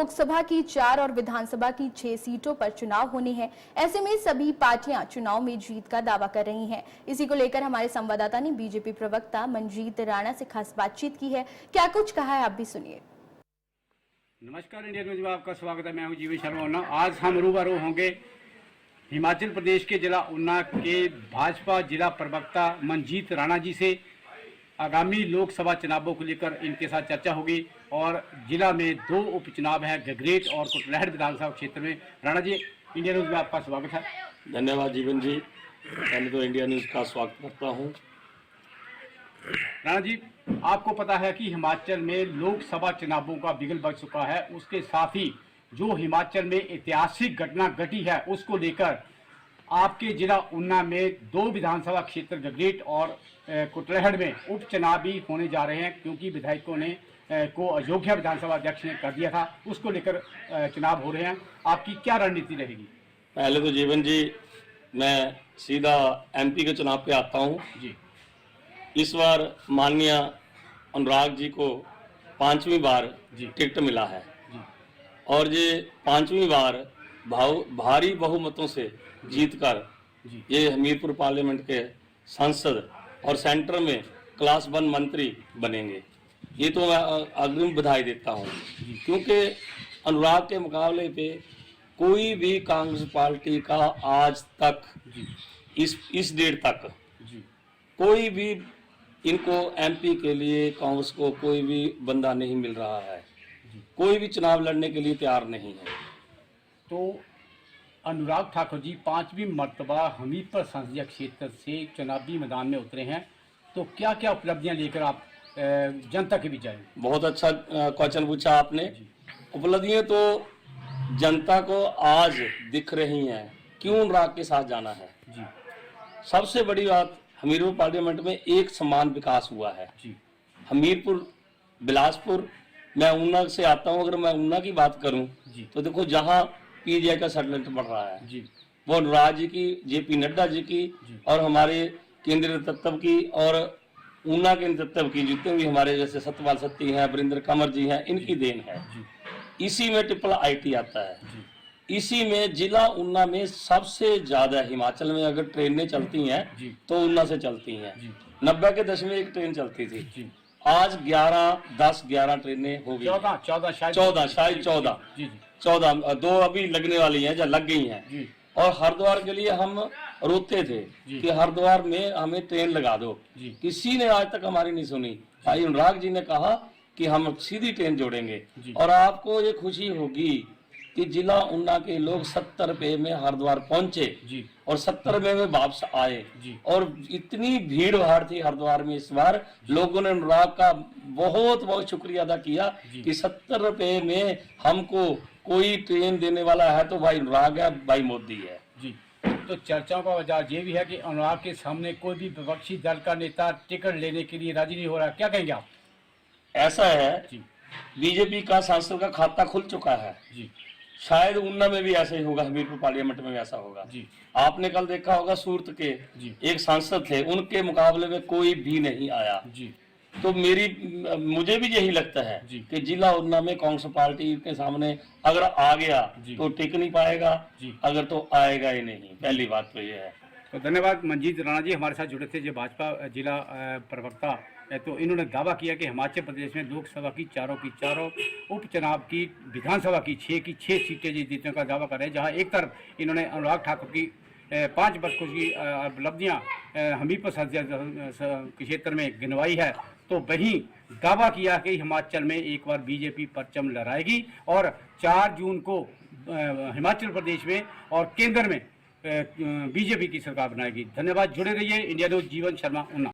लोकसभा की 4 और विधानसभा की 6 सीटों पर चुनाव होने हैं। ऐसे में सभी पार्टियां चुनाव में जीत का दावा कर रही हैं। इसी को लेकर हमारे संवाददाता ने बीजेपी प्रवक्ता मंजीत राणा से खास बातचीत की है। क्या कुछ कहा है, आप भी सुनिए। नमस्कार, इंडिया न्यूज में आपका स्वागत है। मैं हूं जीवन शर्मा उन्ना। आज हम रूबरू होंगे हिमाचल प्रदेश के जिला उन्ना के भाजपा जिला प्रवक्ता मंजीत राणा जी से। आगामी लोकसभा चुनावों को लेकर इनके साथ चर्चा होगी और जिला में 2 उपचुनाव हैं, गगरेट और कुटलैहड़ विधानसभा क्षेत्र में। राणा जी, इंडिया न्यूज में आपका स्वागत है। धन्यवाद जीवन जी, पहले तो इंडिया न्यूज का स्वागत करता हूं। राणा जी, आपको पता है कि हिमाचल में लोकसभा चुनावों का बिगल बज चुका है। उसके साथ ही जो हिमाचल में ऐतिहासिक घटना घटी है उसको लेकर आपके जिला उन्ना में 2 विधानसभा क्षेत्र गगरेट और कुटलैहड़ में उपचुनाव भी होने जा रहे हैं, क्योंकि विधायकों ने को अयोग्य विधानसभा अध्यक्ष ने कर दिया था। उसको लेकर चुनाव हो रहे हैं। आपकी क्या रणनीति रहेगी? पहले तो जीवन जी, मैं सीधा एमपी के चुनाव पे आता हूं जी। इस बार माननीय अनुराग जी को 5वीं बार जी टिकट मिला है जी। और ये 5वीं बार भारी बहुमतों से जीतकर ये हमीरपुर पार्लियामेंट के सांसद और सेंटर में क्लास 1 मंत्री बनेंगे। ये तो मैं अग्रिम बधाई देता हूँ, क्योंकि अनुराग के मुकाबले पे कोई भी कांग्रेस पार्टी का आज तक इस डेट तक कोई भी इनको एमपी के लिए कांग्रेस को कोई भी बंदा नहीं मिल रहा है। कोई भी चुनाव लड़ने के लिए तैयार नहीं है। तो अनुराग ठाकुर जी 5वीं मर्तबा हमीरपुर संसदीय क्षेत्र से चुनावी मैदान में उतरे हैं, तो क्या क्या उपलब्धियां लेकर आप जनता के बीच आए? बहुत अच्छा क्वेश्चन पूछा आपने। उपलब्धियां तो जनता को आज दिख रही हैं। क्यों अनुराग के साथ जाना है जी। सबसे बड़ी बात, हमीरपुर पार्लियामेंट में एक समान विकास हुआ है जी। हमीरपुर, बिलासपुर, मैं ऊना से आता हूँ। अगर मैं ऊना की बात करूँ तो देखो, जहाँ पीजीआई का सेटलमेंट बढ़ रहा है जी, वो अनुराग जी की, जेपी नड्डा जी की और हमारे केंद्रीय नेतृत्व की और ऊना के नेतृत्व की, जितने भी हमारे जैसे सत्यपाल सत्ती हैं, वरिंदर कंवर जी हैं, इनकी देन है। इसी में ट्रिपल आईटी आता है। इसी में जिला ऊना में सबसे ज्यादा, हिमाचल में अगर ट्रेनें चलती हैं तो ऊना से चलती हैं। 90 के दशक में एक ट्रेन चलती थी, आज 11 ट्रेनें हो गई। 14 2 अभी लगने वाली हैं, या लग गई हैं। और हरिद्वार के लिए हम रोते थे कि हरिद्वार में हमें ट्रेन लगा दो। किसी ने आज तक हमारी नहीं सुनी। भाई अनुराग जी ने कहा कि हम सीधी ट्रेन जोड़ेंगे। और आपको ये खुशी होगी कि जिला ऊना के लोग 70 रुपए में हरिद्वार पहुंचे और 70 रुपए में वापस आए। और इतनी भीड़ भाड़ थी हरिद्वार में इस बार, लोगों ने अनुराग का बहुत बहुत शुक्रिया अदा किया कि 70 रुपए में हमको कोई ट्रेन देने वाला है तो भाई अनुराग है, भाई मोदी है जी। तो चर्चाओं का वजह ये भी है कि अनुराग के सामने कोई भी विपक्षी दल का नेता टिकट लेने के लिए राजी नहीं हो रहा। क्या कहेंगे आप? ऐसा है जी, बीजेपी का सांसद का खाता खुल चुका है जी। शायद ऊना में भी ऐसा ही होगा, हमीरपुर पार्लियामेंट में भी ऐसा होगा जी। आपने कल देखा होगा, सूरत के एक सांसद थे, उनके मुकाबले में कोई भी नहीं आया जी। तो मुझे भी यही लगता है कि जिला ऊना में कांग्रेस पार्टी के सामने अगर आ गया तो टिक नहीं पाएगा, अगर तो आएगा ही नहीं। पहली बात तो ये है। तो धन्यवाद मंजीत राणा जी, हमारे साथ जुड़े थे जो भाजपा जिला प्रवक्ता। तो इन्होंने दावा किया कि हिमाचल प्रदेश में लोकसभा की चारों उपचुनाव की, विधानसभा की 6 सीटें जीतने का दावा कर रहे हैं। जहां एक तरफ इन्होंने अनुराग ठाकुर की 5 वर्षों की उपलब्धियां हमीरपुर संसदीय क्षेत्र में गिनवाई है, तो वहीं दावा किया कि हिमाचल में एक बार बीजेपी परचम लहराएगी और 4 जून को हिमाचल प्रदेश में और केंद्र में बीजेपी की सरकार बनाएगी। धन्यवाद, जुड़े रहिए। इंडिया न्यूज, जीवन शर्मा, उन्ना।